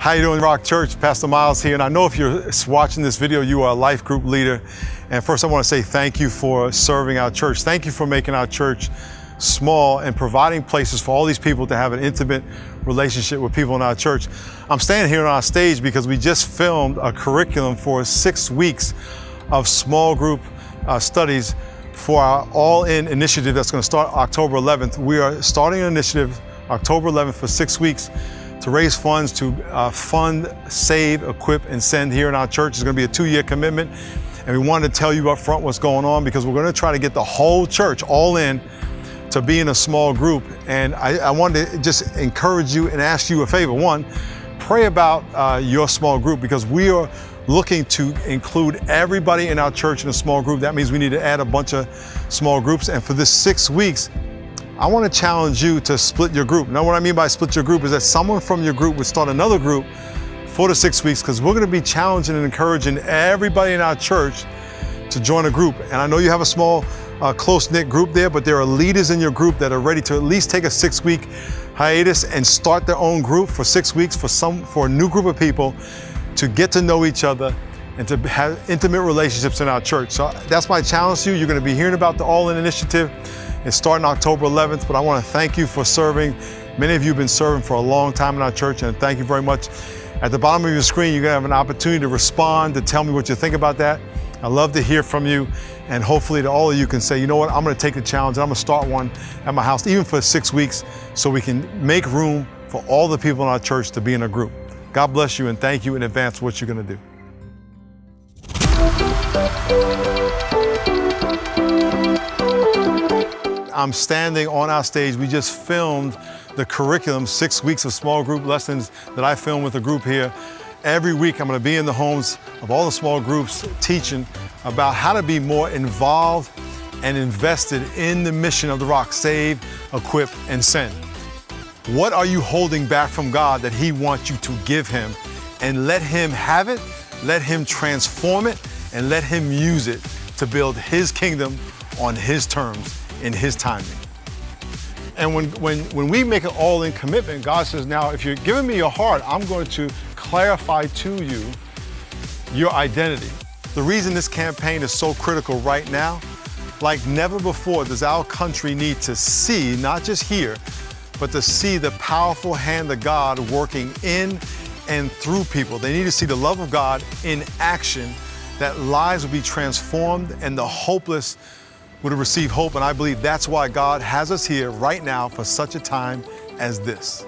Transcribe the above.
How you doing, Rock Church? Pastor Miles here, and I know if you're watching this video, you are a life group leader. And first I want to say thank you for serving our church. Thank you for making our church small and providing places for all these people to have an intimate relationship with people in our church. I'm standing here on our stage because we just filmed a curriculum for 6 weeks of small group studies for our All-In initiative that's going to start October 11th. We are starting an initiative October 11th for 6 weeks to raise funds to fund, save, equip, and send here in our church. It's going to be a 2-year commitment. And we wanted to tell you up front what's going on because we're going to try to get the whole church all in to be in a small group. And I wanted to just encourage you and ask you a favor. One, pray about your small group because we are looking to include everybody in our church in a small group. That means we need to add a bunch of small groups. And for this 6 weeks, I want to challenge you to split your group. Now, what I mean by split your group is that someone from your group would start another group for the 6 weeks because we're going to be challenging and encouraging everybody in our church to join a group. And I know you have a small, close-knit group there, but there are leaders in your group that are ready to at least take a 6-week hiatus and start their own group for 6 weeks for a new group of people to get to know each other and to have intimate relationships in our church. So that's my challenge to you. You're going to be hearing about the All-In initiative. It's starting October 11th, but I want to thank you for serving. Many of you have been serving for a long time in our church, and thank you very much. At the bottom of your screen, you're going to have an opportunity to respond, to tell me what you think about that. I love to hear from you, and hopefully to all of you can say, you know what, I'm going to take the challenge, and I'm going to start one at my house, even for 6 weeks, so we can make room for all the people in our church to be in a group. God bless you, and thank you in advance for what you're going to do. I'm standing on our stage. We just filmed the curriculum, 6 weeks of small group lessons that I filmed with a group here. Every week I'm going to be in the homes of all the small groups teaching about how to be more involved and invested in the mission of the Rock, save, equip, and send. What are you holding back from God that He wants you to give Him? And let Him have it, let Him transform it, and let Him use it to build His kingdom on His terms, in His timing. And when we make an all-in commitment, God says, now, if you're giving me your heart, I'm going to clarify to you your identity. The reason this campaign is so critical right now, like never before does our country need to see, not just hear, but to see the powerful hand of God working in and through people. They need to see the love of God in action, that lives will be transformed and the hopeless would receive hope. And I believe that's why God has us here right now for such a time as this.